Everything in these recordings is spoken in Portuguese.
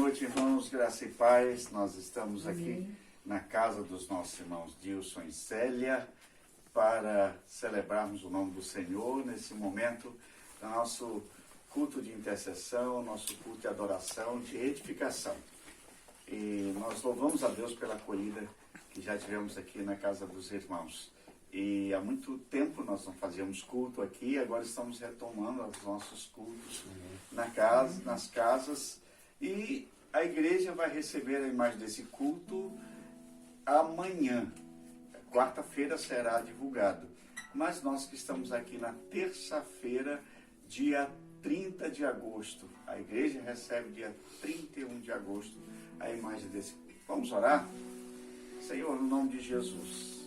noite, irmãos, graça e paz. Nós estamos aqui na casa dos nossos irmãos Dilson e Célia para celebrarmos o nome do Senhor nesse momento do nosso culto de intercessão, nosso culto de adoração, de edificação. E nós louvamos a Deus pela acolhida que já tivemos aqui na casa dos irmãos. E há muito tempo nós não fazíamos culto aqui, agora estamos retomando os nossos cultos nas casas. E a igreja vai receber a imagem desse culto amanhã. Quarta-feira será divulgado. Mas nós que estamos aqui na terça-feira, dia 30 de agosto. A igreja recebe dia 31 de agosto a imagem desse culto. Vamos orar? Senhor, no nome de Jesus,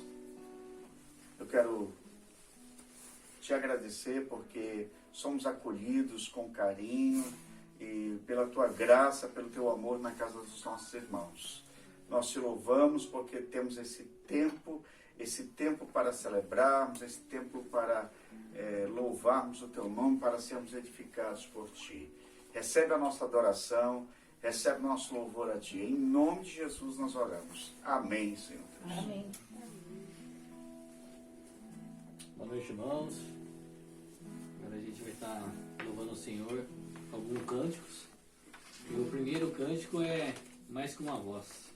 eu quero te agradecer porque somos acolhidos com carinho e pela tua graça, pelo teu amor na casa dos nossos irmãos. Nós te louvamos porque temos esse tempo para celebrarmos, esse tempo para louvarmos o teu nome, para sermos edificados por ti. Recebe a nossa adoração, recebe o nosso louvor a ti. Em nome de Jesus nós oramos. Amém, Senhor Deus. Amém. Boa noite, irmãos. Agora a gente vai estar louvando o Senhor com alguns cânticos. E o primeiro cântico é Mais Que Uma Voz.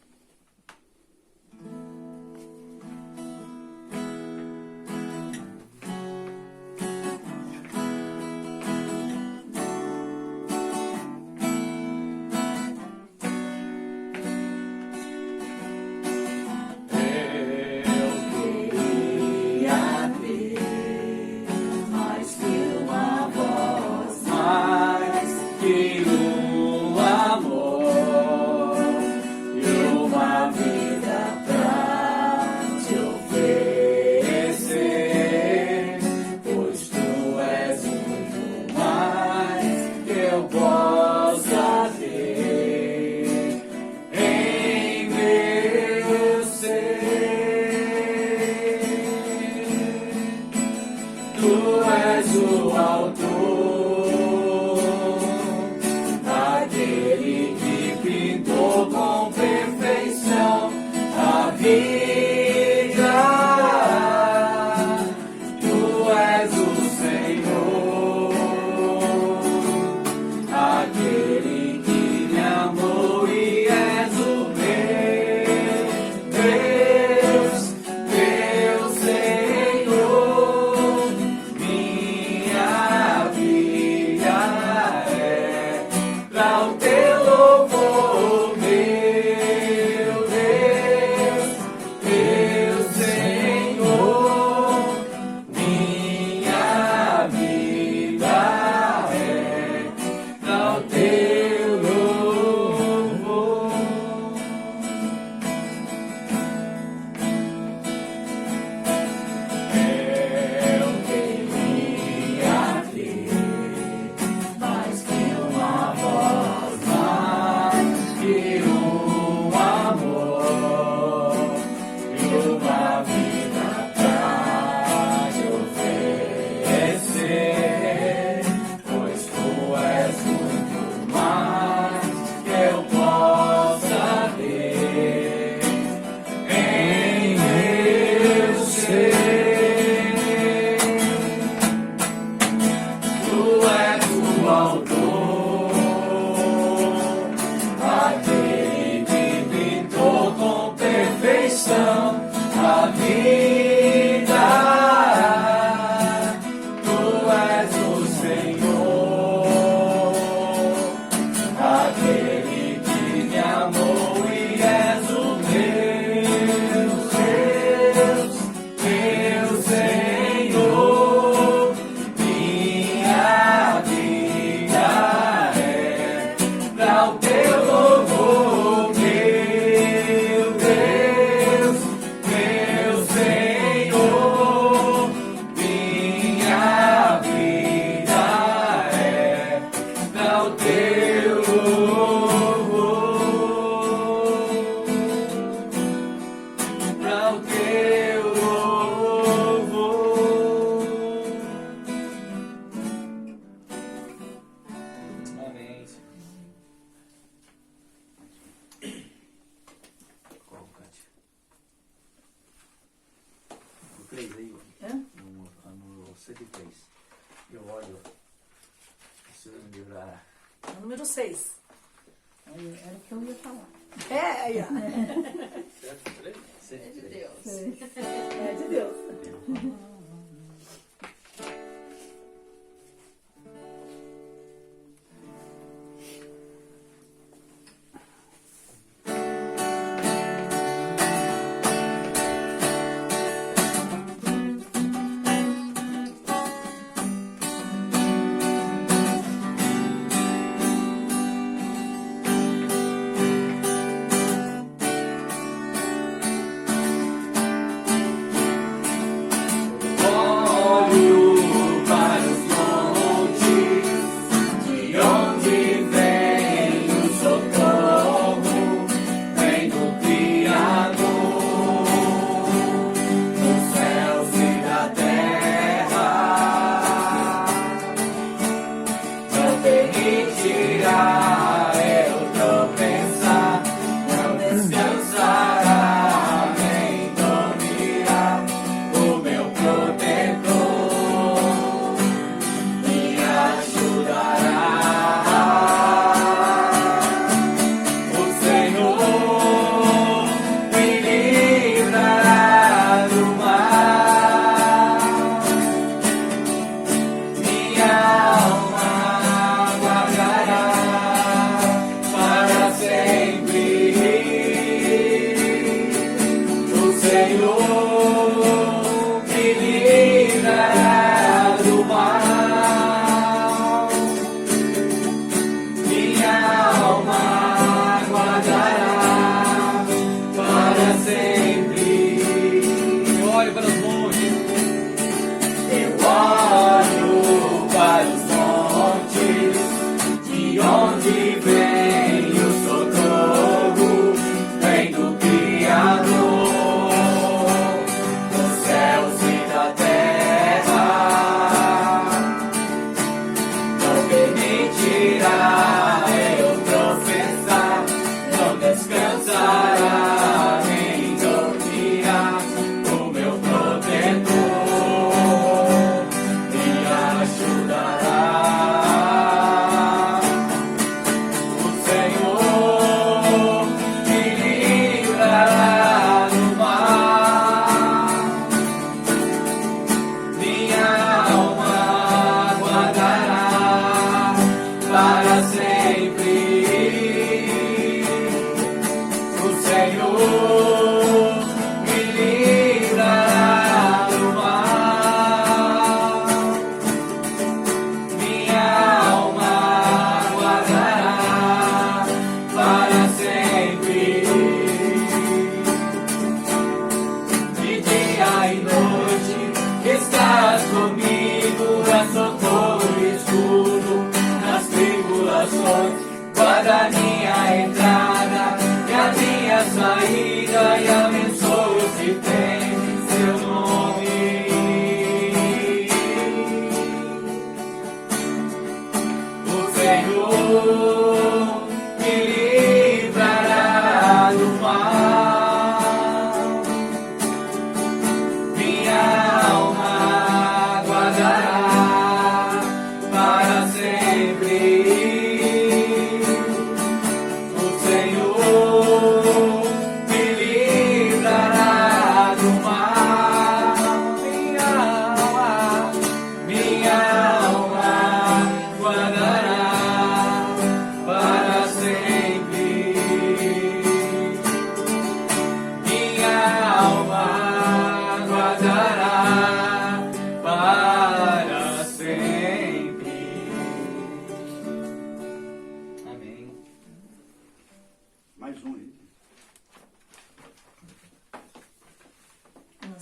É o número 6. Era o que eu ia falar. É, aí, ó. É de Deus. É de Deus.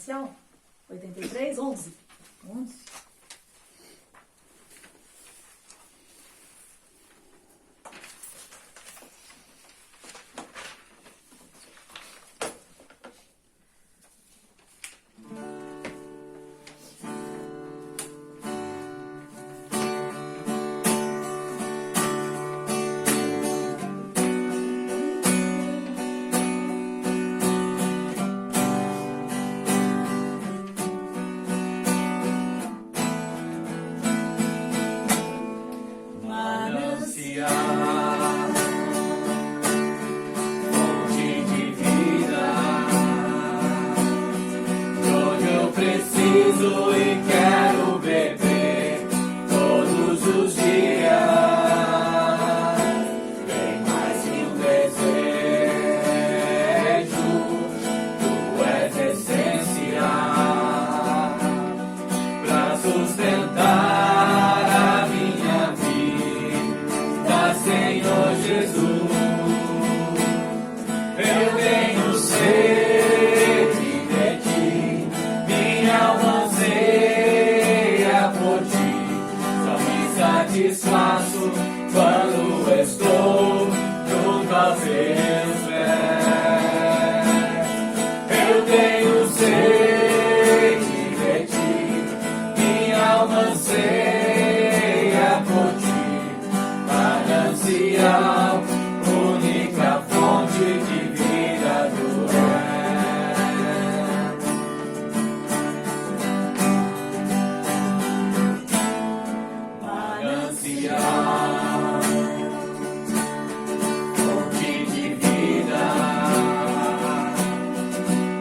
Ancião, 83, 11. 11. Senhor Jesus. Eu tenho sede de ti, minha alma anseia por ti. Só me satisfaço quando estou junto aos teus pés. Eu tenho sede de ti, minha alma anseia por ti. Manancial, única fonte de vida do Manancial, fonte de vida,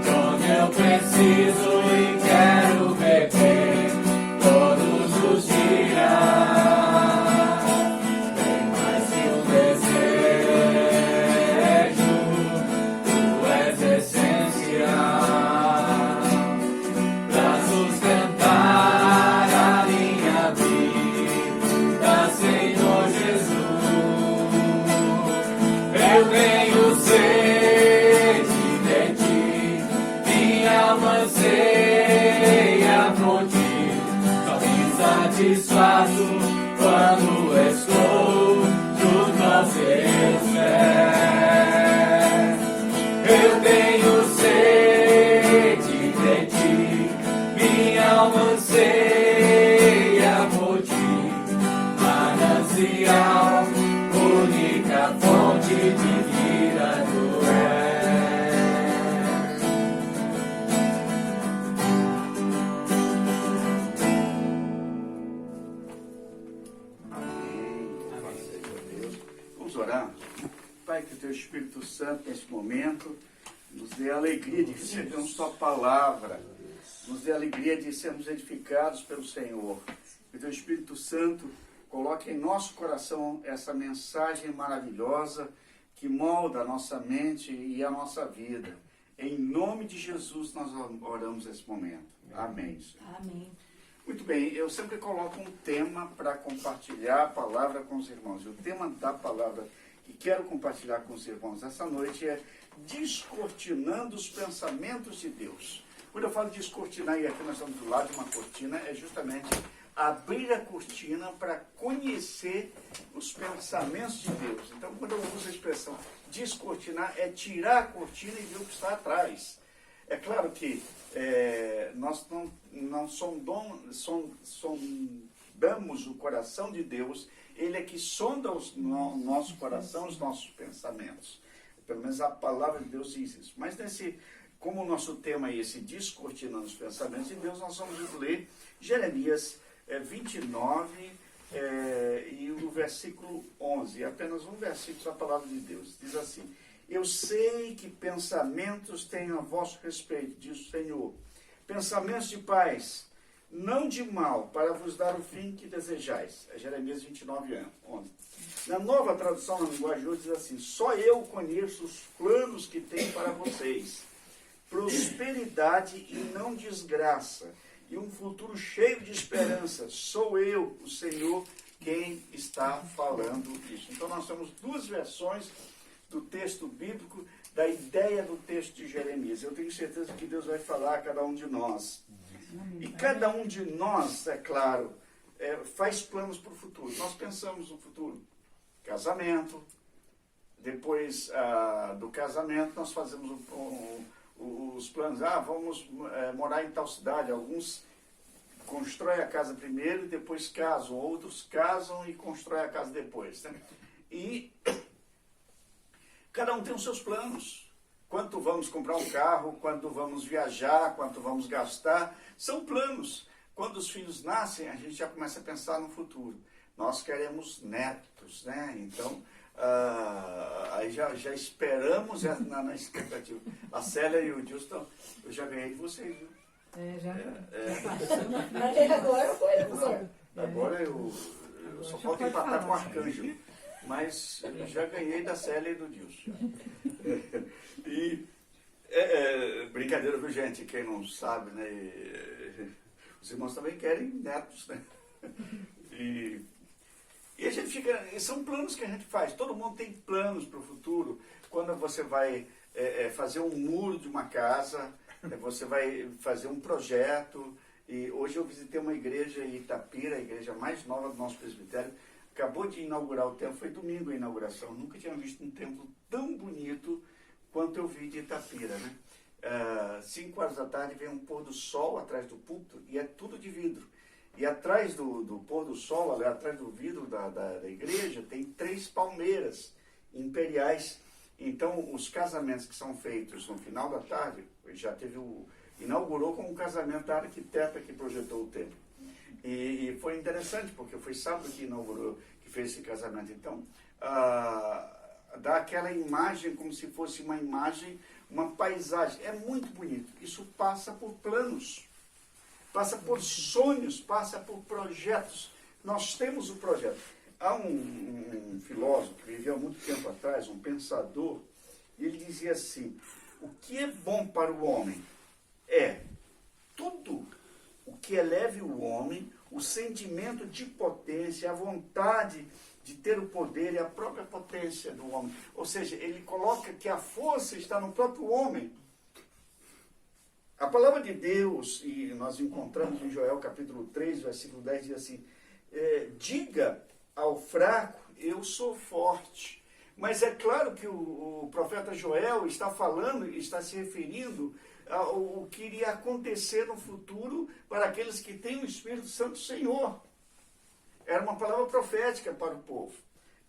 onde eu preciso e quero beber todos os dias. Eu tenho sede de ti, minha alma anseia por ti. Só me satisfaço quando estou junto aos teus pés. Eu tenho sede de ti, minha alma anseia por ti. Manancial, única fonte de vida tu és. Amém. Louvado seja Deus. Vamos orar. Pai, que o teu Espírito Santo, nesse momento, nos dê a alegria de recebermos sua palavra, nos dê a alegria de sermos edificados pelo Senhor. Que o teu Espírito Santo coloque em nosso coração essa mensagem maravilhosa que molda a nossa mente e a nossa vida. Em nome de Jesus nós oramos nesse momento. Amém. Amém. Muito bem, eu sempre coloco um tema para compartilhar a palavra com os irmãos. E o tema da palavra que quero compartilhar com os irmãos essa noite é descortinando os pensamentos de Deus. Quando eu falo descortinar, e aqui nós estamos do lado de uma cortina, é justamente abrir a cortina para conhecer os pensamentos de Deus. Então, quando eu uso a expressão descortinar, é tirar a cortina e ver o que está atrás. É claro que nós não sondamos o coração de Deus, Ele é que sonda o nosso coração, os nossos pensamentos. Pelo menos a palavra de Deus diz isso. Mas como o nosso tema é esse, descortinando os pensamentos de Deus, nós vamos ler Jeremias 29 e o versículo 11, apenas um versículo da palavra de Deus, diz assim: eu sei que pensamentos tenho a vosso respeito, diz o Senhor, pensamentos de paz, não de mal, para vos dar o fim que desejais. É Jeremias 29, 11. Na nova tradução, na linguagem de hoje, diz assim: só eu conheço os planos que tenho para vocês, prosperidade e não desgraça, e um futuro cheio de esperança. Sou eu, o Senhor, quem está falando isso. Então nós temos duas versões do texto bíblico, da ideia do texto de Jeremias. Eu tenho certeza que Deus vai falar a cada um de nós. E cada um de nós, é claro, faz planos para o futuro. Nós pensamos no futuro. Casamento. Depois do casamento, nós fazemos os planos. Vamos morar em tal cidade. Alguns constroem a casa primeiro e depois casam. Outros casam e constroem a casa depois. Né? E cada um tem os seus planos. Quanto vamos comprar um carro, quanto vamos viajar, quanto vamos gastar. São planos. Quando os filhos nascem, a gente já começa a pensar no futuro. Nós queremos netos, né? Então, aí já esperamos na expectativa. A Célia e o Dilson, eu já ganhei de vocês, viu? Agora foi, professor. Agora eu só falta empatar com o Arcanjo. Mas eu já ganhei da Célia e do Dilson. E brincadeira, viu, gente? Quem não sabe, né? Os irmãos também querem netos, né? E E a gente fica, são planos que a gente faz, todo mundo tem planos para o futuro. Quando você vai fazer um muro de uma casa, você vai fazer um projeto. E hoje eu visitei uma igreja em Itapira, a igreja mais nova do nosso presbitério. Acabou de inaugurar o templo, foi domingo a inauguração. Nunca tinha visto um templo tão bonito quanto eu vi de Itapira, né? 5 horas da tarde vem um pôr do sol atrás do púlpito e é tudo de vidro. E atrás do pôr do sol, atrás do vidro da igreja, tem 3 palmeiras imperiais. Então, os casamentos que são feitos no final da tarde, já teve inaugurou com um casamento da arquiteta que projetou o templo. E foi interessante, porque foi sábado que inaugurou, que fez esse casamento. Então, dá aquela imagem como se fosse uma imagem, uma paisagem. É muito bonito. Isso passa por planos, passa por sonhos, passa por projetos. Nós temos o projeto. Há um filósofo que viveu há muito tempo atrás, um pensador, e ele dizia assim: o que é bom para o homem é tudo o que eleve o homem, o sentimento de potência, a vontade de ter o poder e a própria potência do homem. Ou seja, ele coloca que a força está no próprio homem. A palavra de Deus, e nós encontramos em Joel capítulo 3, versículo 10, diz assim: diga ao fraco, eu sou forte. Mas é claro que o profeta Joel está falando, está se referindo ao que iria acontecer no futuro para aqueles que têm o Espírito Santo do Senhor. Era uma palavra profética para o povo.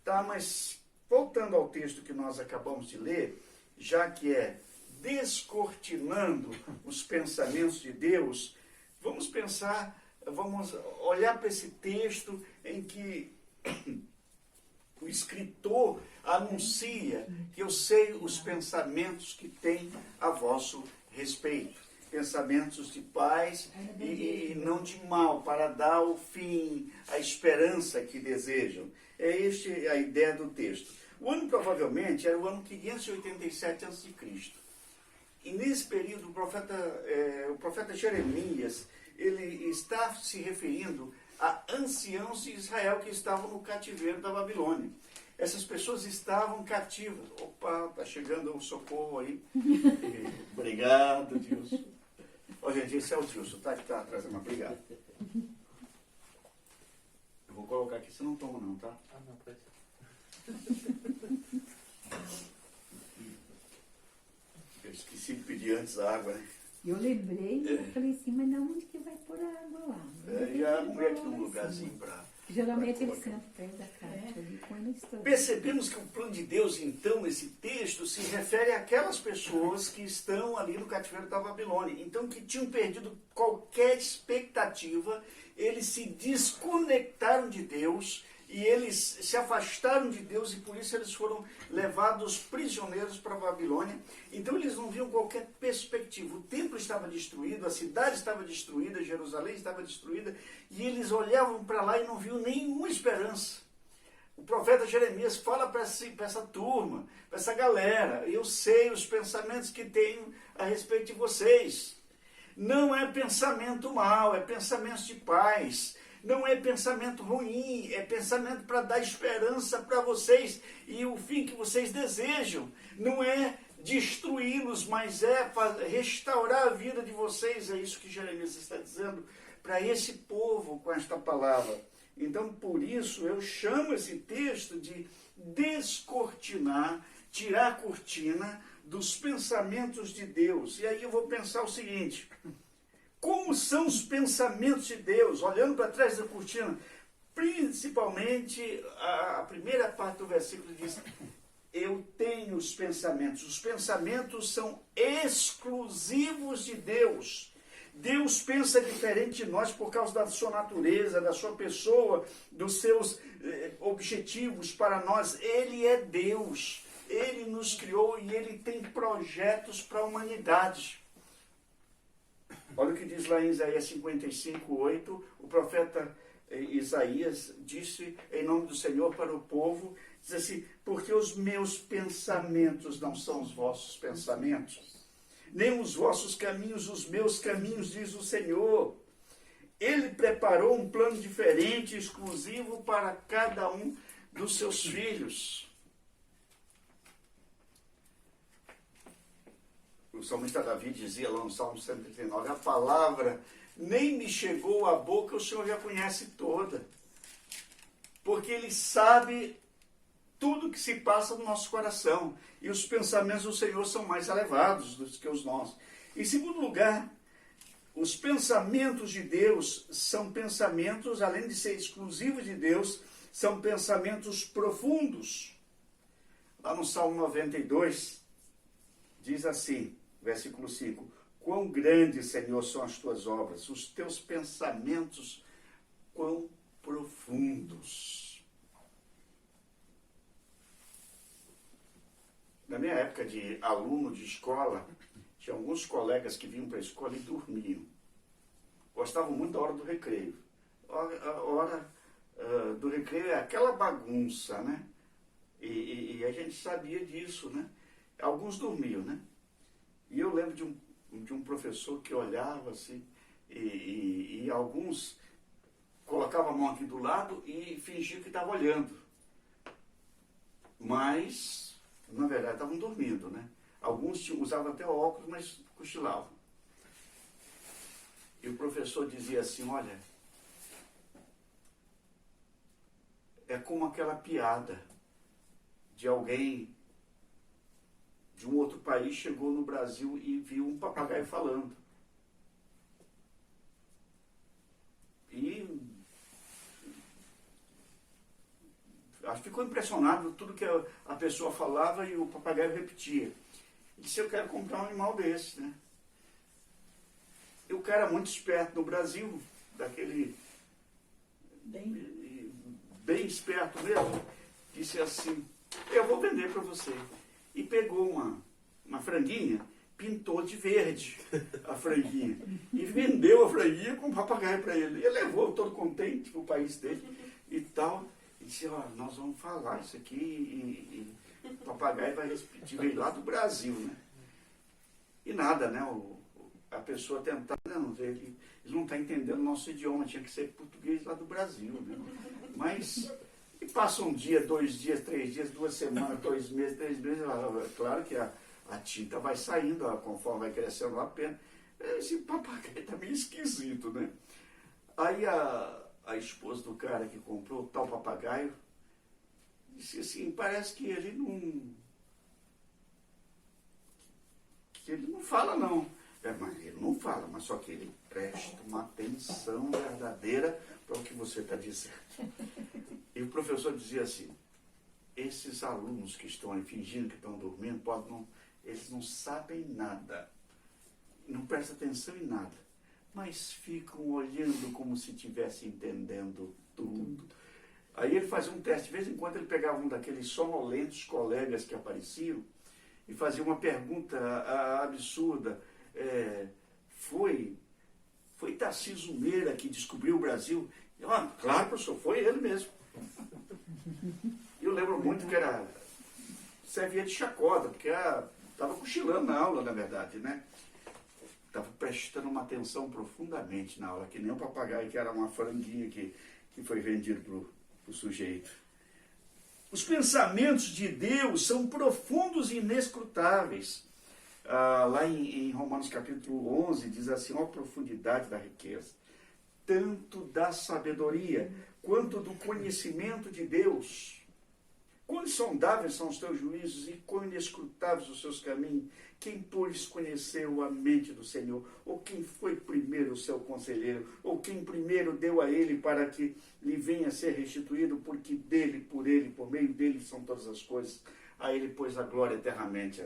Tá, mas voltando ao texto que nós acabamos de ler, já que é descortinando os pensamentos de Deus, vamos pensar, vamos olhar para esse texto em que o escritor anuncia que eu sei os pensamentos que tem a vosso respeito. Pensamentos de paz e não de mal, para dar o fim, a esperança que desejam. É esta a ideia do texto. O ano provavelmente era o ano 587 a.C. E nesse período o profeta Jeremias, ele está se referindo a anciãos de Israel que estavam no cativeiro da Babilônia. Essas pessoas estavam cativas. Opa, está chegando o socorro aí. Obrigado, Dilson. Ó, gente, esse é o Dilson, tá? Que está atrás, mas obrigado. Eu vou colocar aqui, você não toma não, tá? Ah, não, pode. Eu esqueci de pedir antes a água, né? Eu lembrei, eu falei assim, mas na onde que vai pôr a água lá? Já arrumei aqui um lugarzinho para... Geralmente ele senta perto da caixa ali, quando estou. Percebemos que o plano de Deus, então, nesse texto, se refere àquelas pessoas que estão ali no cativeiro da Babilônia. Então, que tinham perdido qualquer expectativa, eles se desconectaram de Deus e eles se afastaram de Deus e por isso eles foram levados prisioneiros para a Babilônia. Então eles não viam qualquer perspectiva. O templo estava destruído, a cidade estava destruída, Jerusalém estava destruída e eles olhavam para lá e não viam nenhuma esperança. O profeta Jeremias fala para essa turma, para essa galera: eu sei os pensamentos que tenho a respeito de vocês. Não é pensamento mau, é pensamento de paz. Não é pensamento ruim, é pensamento para dar esperança para vocês e o fim que vocês desejam. Não é destruí-los, mas é restaurar a vida de vocês. É isso que Jeremias está dizendo para esse povo com esta palavra. Então, por isso, eu chamo esse texto de descortinar, tirar a cortina dos pensamentos de Deus. E aí eu vou pensar o seguinte: como são os pensamentos de Deus? Olhando para trás da cortina, principalmente a primeira parte do versículo diz: eu tenho os pensamentos. Os pensamentos são exclusivos de Deus. Deus pensa diferente de nós por causa da sua natureza, da sua pessoa, dos seus objetivos para nós. Ele é Deus. Ele nos criou e Ele tem projetos para a humanidade. Olha o que diz lá em Isaías 55:8, o profeta Isaías disse em nome do Senhor para o povo, diz assim: porque os meus pensamentos não são os vossos pensamentos, nem os vossos caminhos os meus caminhos, diz o Senhor. Ele preparou um plano diferente, exclusivo para cada um dos seus filhos. O salmista Davi dizia lá no Salmo 139, a palavra nem me chegou à boca, o Senhor já conhece toda. Porque Ele sabe tudo que se passa no nosso coração. E os pensamentos do Senhor são mais elevados do que os nossos. Em segundo lugar, os pensamentos de Deus são pensamentos, além de ser exclusivos de Deus, são pensamentos profundos. Lá no Salmo 92, diz assim, versículo 5, quão grandes, Senhor, são as tuas obras, os teus pensamentos, quão profundos. Na minha época de aluno de escola, tinha alguns colegas que vinham para a escola e dormiam. Gostavam muito da hora do recreio. A hora do recreio é aquela bagunça, né? E a gente sabia disso, né? Alguns dormiam, né? E eu lembro de um professor que olhava assim, e alguns colocavam a mão aqui do lado e fingiam que estavam olhando. Mas, na verdade, estavam dormindo, né? Alguns usavam até óculos, mas cochilavam. E o professor dizia assim, olha, é como aquela piada de alguém de um outro país chegou no Brasil e viu um papagaio falando. E ficou impressionado com tudo que a pessoa falava e o papagaio repetia. E disse, eu quero comprar um animal desse, né? E o cara muito esperto no Brasil, daquele bem esperto mesmo, disse assim, eu vou vender para você. E pegou uma franguinha, pintou de verde a franguinha. E vendeu a franguinha com um papagaio para ele. Ele levou todo contente para o país dele e tal. E disse, ó, nós vamos falar isso aqui e o papagaio vai repetir, veio lá do Brasil, né? E nada, né? A pessoa tentando, não, ele não está entendendo o nosso idioma, tinha que ser português lá do Brasil, né? Mas, e passa um dia, 2 dias, 3 dias, 2 semanas, 2 meses, 3 meses, claro que a tinta vai saindo, conforme vai crescendo a pena. Esse papagaio está meio esquisito, né? Aí a esposa do cara que comprou o tal papagaio disse assim, parece que ele não fala não. Mas ele não fala, mas só que ele presta uma atenção verdadeira para o que você está dizendo. E o professor dizia assim, esses alunos que estão aí fingindo que estão dormindo, eles não sabem nada, não prestam atenção em nada, mas ficam olhando como se estivessem entendendo tudo. Aí ele fazia um teste, de vez em quando ele pegava um daqueles sonolentos colegas que apareciam e fazia uma pergunta absurda. Foi Tarcísio Meira que descobriu o Brasil? Claro, professor, foi ele mesmo. Eu lembro muito que servia de chacota, porque estava cochilando na aula, na verdade, né? Estava prestando uma atenção profundamente na aula, que nem um papagaio que era uma franguinha que foi vendido para o sujeito. Os pensamentos de Deus são profundos e inescrutáveis. Lá em Romanos capítulo 11, diz assim, ó profundidade da riqueza, tanto da sabedoria, quanto do conhecimento de Deus. Quão insondáveis são os teus juízos e quão inescrutáveis os seus caminhos. Quem, pois, conheceu a mente do Senhor? Ou quem foi primeiro o seu conselheiro? Ou quem primeiro deu a ele para que lhe venha a ser restituído? Porque dele, por ele, por meio dele são todas as coisas. A ele, pois, a glória eternamente.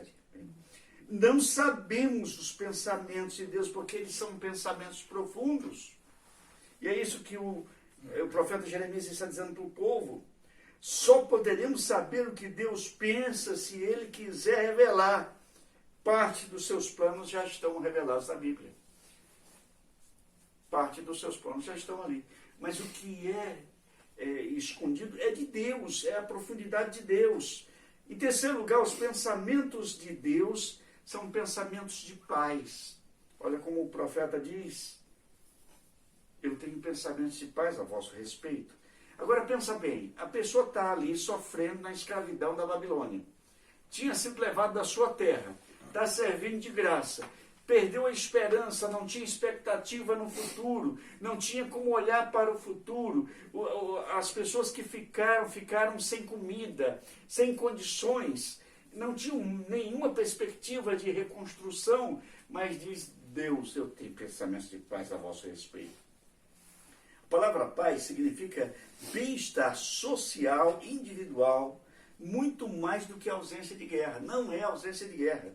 Não sabemos os pensamentos de Deus, porque eles são pensamentos profundos. E é isso que o profeta Jeremias está dizendo para o povo. Só poderemos saber o que Deus pensa se Ele quiser revelar. Parte dos seus planos já estão revelados na Bíblia. Parte dos seus planos já estão ali. Mas o que é escondido é de Deus, é a profundidade de Deus. Em terceiro lugar, os pensamentos de Deus são pensamentos de paz. Olha como o profeta diz. eu tenho pensamentos de paz a vosso respeito. Agora pensa bem, a pessoa está ali sofrendo na escravidão da Babilônia. Tinha sido levado da sua terra, está servindo de graça, perdeu a esperança, não tinha expectativa no futuro, não tinha como olhar para o futuro. As pessoas que ficaram sem comida, sem condições, não tinham nenhuma perspectiva de reconstrução, mas diz Deus, eu tenho pensamentos de paz a vosso respeito. A palavra paz significa bem-estar social, individual, muito mais do que ausência de guerra. Não é ausência de guerra,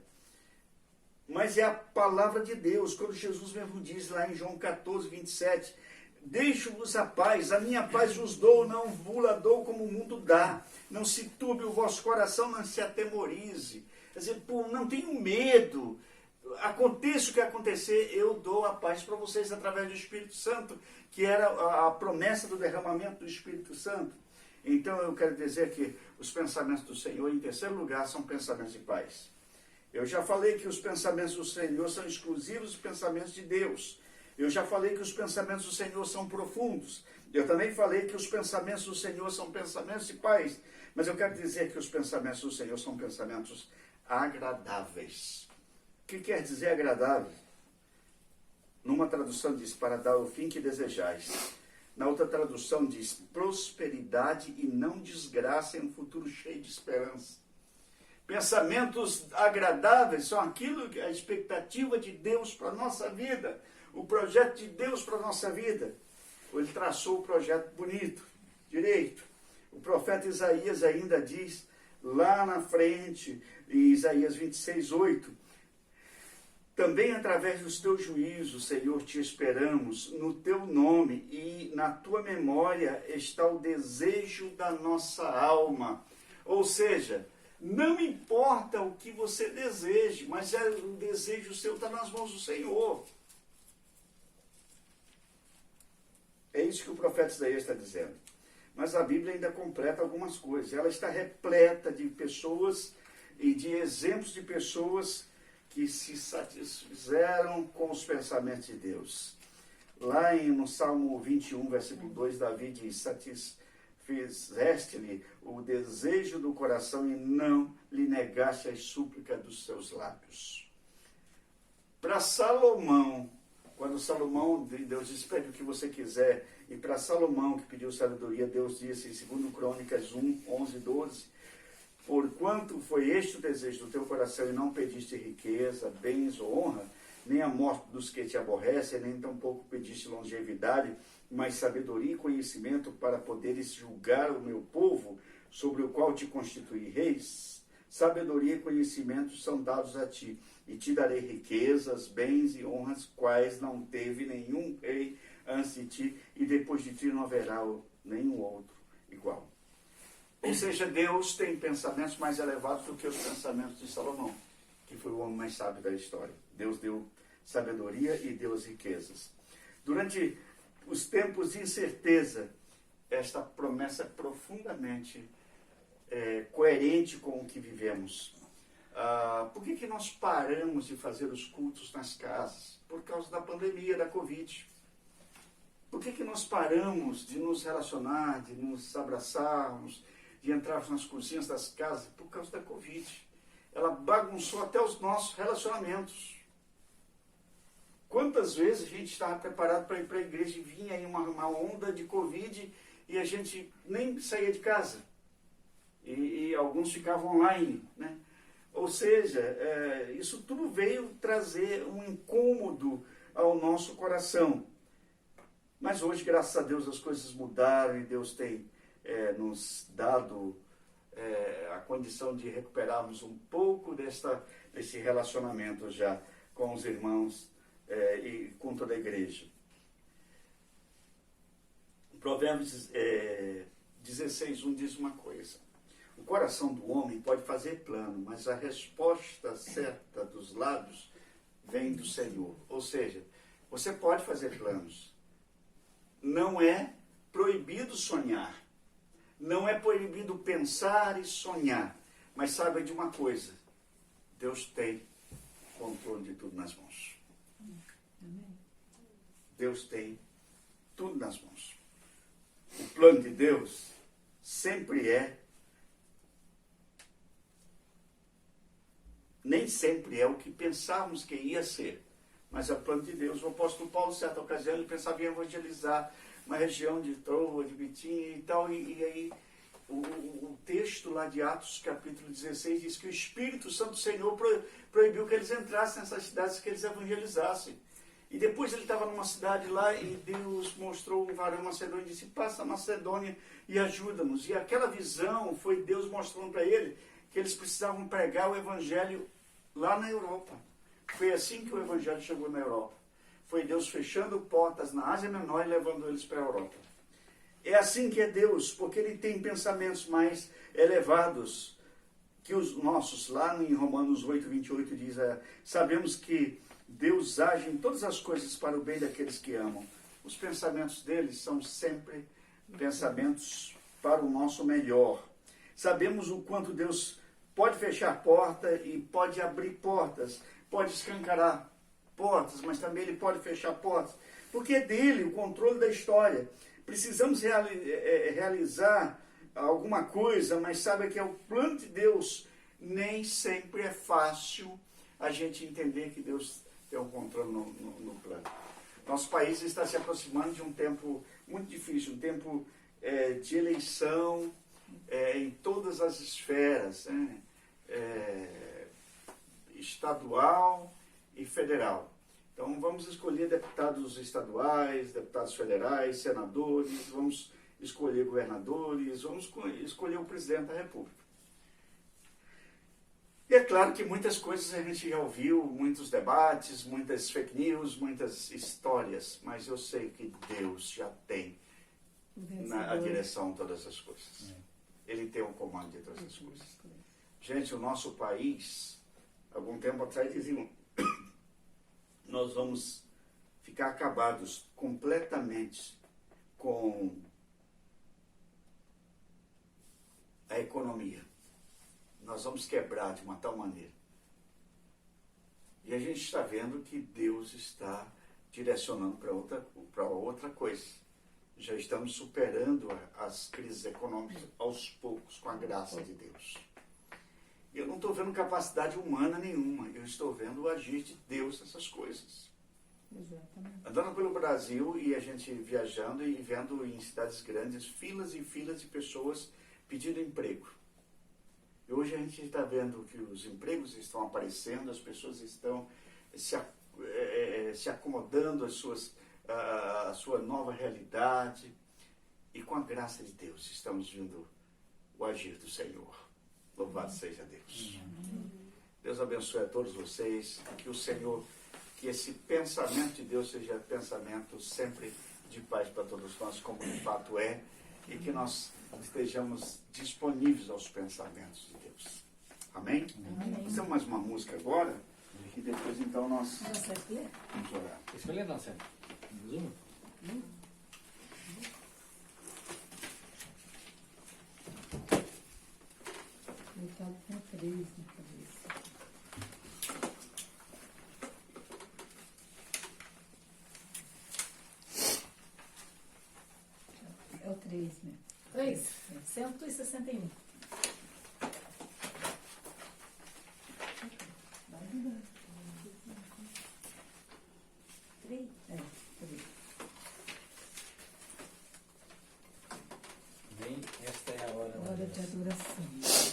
mas é a palavra de Deus, quando Jesus mesmo diz lá em João 14, 27, deixo-vos a paz, a minha paz vos dou, não vos dou como o mundo dá. Não se turbe o vosso coração, não se atemorize. Quer dizer, não tenham medo. Aconteça o que acontecer, eu dou a paz para vocês através do Espírito Santo, que era a promessa do derramamento do Espírito Santo. Então eu quero dizer que os pensamentos do Senhor, em terceiro lugar, são pensamentos de paz. Eu já falei que os pensamentos do Senhor são exclusivos dos pensamentos de Deus. Eu já falei que os pensamentos do Senhor são profundos. Eu também falei que os pensamentos do Senhor são pensamentos de paz. Mas eu quero dizer que os pensamentos do Senhor são pensamentos agradáveis. O que quer dizer agradável? Numa tradução diz, para dar o fim que desejais. Na outra tradução diz, prosperidade e não desgraça em um futuro cheio de esperança. Pensamentos agradáveis são aquilo que a expectativa de Deus para a nossa vida, o projeto de Deus para a nossa vida. Ele traçou o projeto bonito, direito. O profeta Isaías ainda diz, lá na frente, em Isaías 26, 8, também através dos teus juízos, Senhor, te esperamos, no teu nome e na tua memória está o desejo da nossa alma. Ou seja, não importa o que você deseje, mas o desejo seu está nas mãos do Senhor. É isso que o profeta Isaías está dizendo. Mas a Bíblia ainda completa algumas coisas. Ela está repleta de pessoas e de exemplos de pessoas que se satisfizeram com os pensamentos de Deus. Lá no Salmo 21, versículo 2, Davi diz, satisfizeste-lhe o desejo do coração e não lhe negaste as súplicas dos seus lábios. Para Salomão, quando Salomão, Deus disse, pede o que você quiser, e para Salomão, que pediu sabedoria, Deus disse em 2 Crônicas 1, 11, 12, porquanto foi este o desejo do teu coração e não pediste riqueza, bens ou honra, nem a morte dos que te aborrecem, nem tampouco pediste longevidade, mas sabedoria e conhecimento para poderes julgar o meu povo, sobre o qual te constituí reis. Sabedoria e conhecimento são dados a ti, e te darei riquezas, bens e honras, quais não teve nenhum rei antes de ti, e depois de ti não haverá nenhum outro igual. Ou seja, Deus tem pensamentos mais elevados do que os pensamentos de Salomão, que foi o homem mais sábio da história. Deus deu sabedoria e deu as riquezas. Durante os tempos de incerteza, esta promessa é profundamente coerente com o que vivemos. Por que nós paramos de fazer os cultos nas casas? Por causa da pandemia, da Covid. Por que nós paramos de nos relacionar, de nos abraçarmos, de entrarmos nas cozinhas das casas? Por causa da Covid. Ela bagunçou até os nossos relacionamentos. Quantas vezes a gente estava preparado para ir para a igreja e vinha aí uma onda de Covid e a gente nem saía de casa. E alguns ficavam online, né? Ou seja, isso tudo veio trazer um incômodo ao nosso coração. Mas hoje, graças a Deus, as coisas mudaram e Deus tem nos dado a condição de recuperarmos um pouco desse relacionamento já com os irmãos e com toda a igreja. Provérbios 16:1 diz uma coisa: o coração do homem pode fazer plano, mas a resposta certa dos lábios vem do Senhor. Ou seja, você pode fazer planos. Não é proibido sonhar. Não é proibido pensar e sonhar. Mas saiba de uma coisa: Deus tem controle de tudo nas mãos. Deus tem tudo nas mãos. O plano de Deus sempre nem sempre é o que pensávamos que ia ser, mas é o plano de Deus. O apóstolo Paulo, em certa ocasião, ele pensava em evangelizar uma região de Troa, de Bitínia e tal, e aí o texto lá de Atos, capítulo 16, diz que o Espírito Santo do Senhor proibiu que eles entrassem nessas cidades, que eles evangelizassem. E depois ele estava numa cidade lá e Deus mostrou um varão macedônio e disse: passa a Macedônia e ajuda-nos. E aquela visão foi Deus mostrando para ele que eles precisavam pregar o evangelho lá na Europa. Foi assim que o evangelho chegou na Europa. Foi Deus fechando portas na Ásia Menor e levando eles para a Europa. É assim que é Deus, porque Ele tem pensamentos mais elevados que os nossos. Lá em Romanos 8, 28 diz: sabemos que Deus age em todas as coisas para o bem daqueles que amam. Os pensamentos deles são sempre pensamentos para o nosso melhor. Sabemos o quanto Deus pode fechar porta e pode abrir portas, pode escancarar portas, mas também Ele pode fechar portas, porque é dele o controle da história. Precisamos realizar alguma coisa, mas sabe que é o plano de Deus. Nem sempre é fácil a gente entender que Deus tem o controle no plano. Nosso país está se aproximando de um tempo muito difícil, um tempo de eleição em todas as esferas, né? Estadual e federal. Então vamos escolher deputados estaduais, deputados federais, senadores, vamos escolher governadores, vamos escolher o presidente da República. E é claro que muitas coisas a gente já ouviu, muitos debates, muitas fake news, muitas histórias, mas eu sei que Deus já tem a direção de todas as coisas. Ele tem o comando de todas as coisas. Gente, o nosso país, algum tempo atrás diziam: nós vamos ficar acabados completamente com a economia. Nós vamos quebrar de uma tal maneira. E a gente está vendo que Deus está direcionando para outra coisa. Já estamos superando as crises econômicas aos poucos, com a graça de Deus. Eu não estou vendo capacidade humana nenhuma, eu estou vendo o agir de Deus nessas coisas. Exatamente. Andando pelo Brasil e a gente viajando e vendo em cidades grandes filas e filas de pessoas pedindo emprego. E hoje a gente está vendo que os empregos estão aparecendo, as pessoas estão se acomodando à sua nova realidade. E com a graça de Deus estamos vendo o agir do Senhor. Louvado seja Deus. Deus abençoe a todos vocês. Que o Senhor, que esse pensamento de Deus seja pensamento sempre de paz para todos nós, como de fato é, e que nós estejamos disponíveis aos pensamentos de Deus. Amém? Amém. Nós temos mais uma música agora, e depois então nós vamos orar. Escolha não, Sérgio. Mais uma? Eu estava com 3 na cabeça. É o 3, né? 3, 161. Vai mudar. 3? É, 3. Bem, esta é a hora da Hora de adoração. adoração.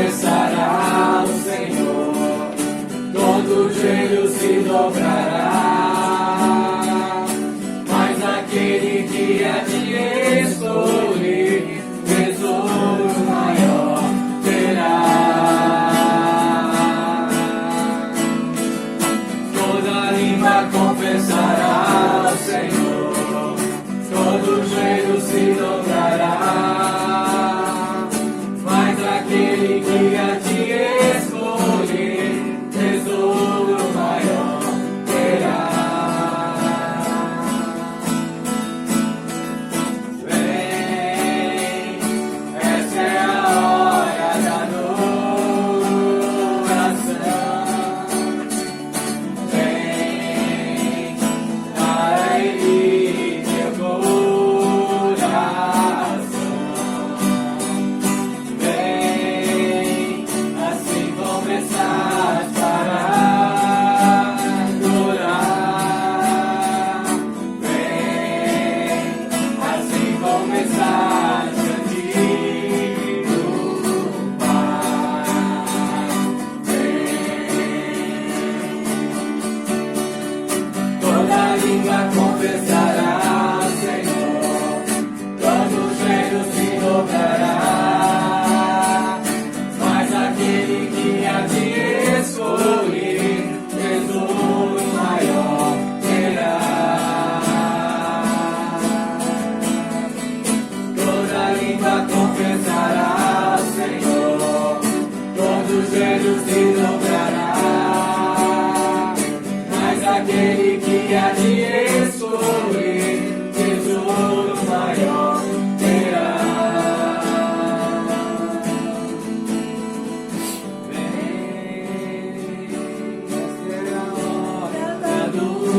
confessará o Senhor, todo joelho se dobrará, mas aquele que a ti escolher, tesouro maior terá. Toda língua confessará o Senhor, todo joelho se dobrará, mas aquele que a ti escolher, tesouro maior terá. Vem, essa é a hora da adoração. Vem, dá a Ele teu coração. Vem, assim começar para adorar. Vem, assim começar diante do Pai. Vem, toda língua confessará o Senhor, todo joelho se dobrará, mas aquele que a ti escolher, tesouro maior terá. Toda língua confessará o Senhor, todo joelho se dobrará, mas aquele que a ti escolher, tesouro maior terá. Vem, esta é a hora da adoração.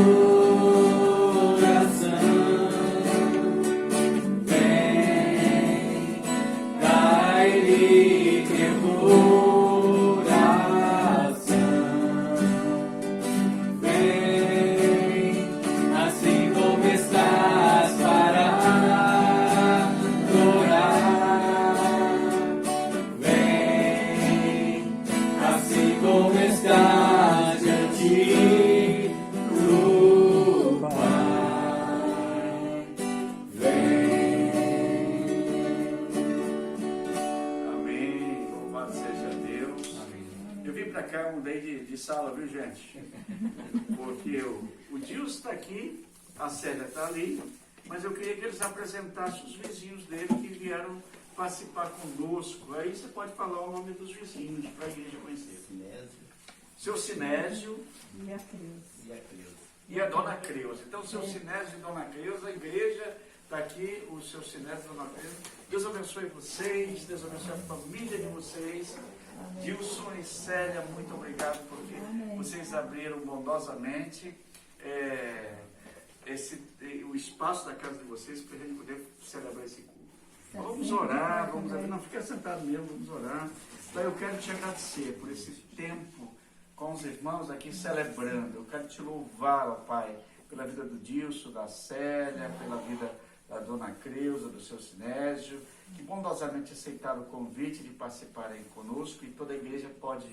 Vem, dá a Ele teu coração. Vem, assim como estás para adorar. Vem, assim como estás diante do Pai. Vem. Amém. Louvado seja Deus. Eu vim para cá, mudei de sala, viu, gente? Porque o Dilson está aqui, a Célia está ali, mas eu queria que eles apresentassem os vizinhos dele que vieram participar conosco. Aí você pode falar o nome dos vizinhos para a igreja conhecer. Seu Sinésio E a Cruz. e a Dona Creuza. Então, seu Sinésio e Dona Creuza, a igreja está aqui, o seu Sinésio e Dona Creuza. Deus abençoe vocês, Deus abençoe a família de vocês. Dilson e Célia, muito obrigado porque vocês abriram bondosamente o espaço da casa de vocês para a gente poder celebrar esse culto. Vamos orar, vamos abrir. Não, fica sentado mesmo, vamos orar. Pai, eu quero te agradecer por esse tempo com os irmãos aqui celebrando. Eu quero te louvar, ó Pai, pela vida do Dilson, da Célia, pela vida da Dona Creuza, do seu Sinésio, que bondosamente aceitaram o convite de participarem conosco e toda a igreja pode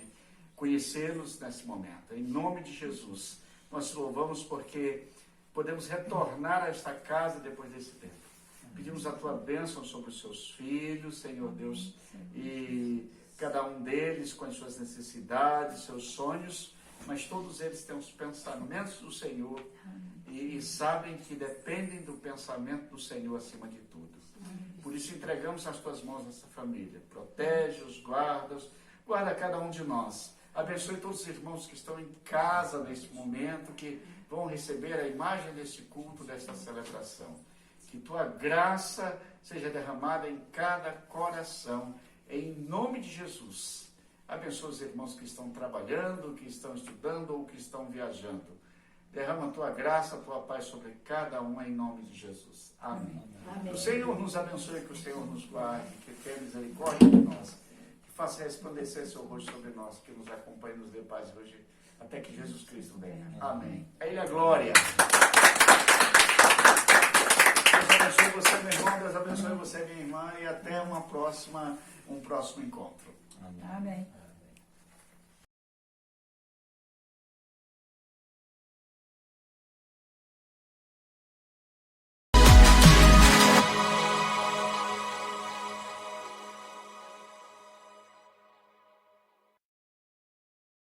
conhecê-los nesse momento. Em nome de Jesus, nós te louvamos porque podemos retornar a esta casa depois desse tempo. Pedimos a tua bênção sobre os seus filhos, Senhor Deus, e cada um deles com as suas necessidades, seus sonhos, mas todos eles têm os pensamentos do Senhor e sabem que dependem do pensamento do Senhor acima de tudo. Por isso entregamos as tuas mãos nessa família. Protege-os, guarda cada um de nós. Abençoe todos os irmãos que estão em casa neste momento, que vão receber a imagem deste culto, desta celebração. Que tua graça seja derramada em cada coração, em nome de Jesus. Abençoa os irmãos que estão trabalhando, que estão estudando ou que estão viajando. Derrama a tua graça, a tua paz sobre cada um, em nome de Jesus. Amém. Amém. O Senhor nos abençoe, que o Senhor nos guarde, que tenha misericórdia de nós, que faça resplandecer seu rosto sobre nós, que nos acompanhe e nos dê paz hoje, até que Jesus Cristo venha. Amém. A Ele a glória. Deus abençoe você, meu irmão, Deus abençoe você, minha irmã, e até um próximo encontro. Amém.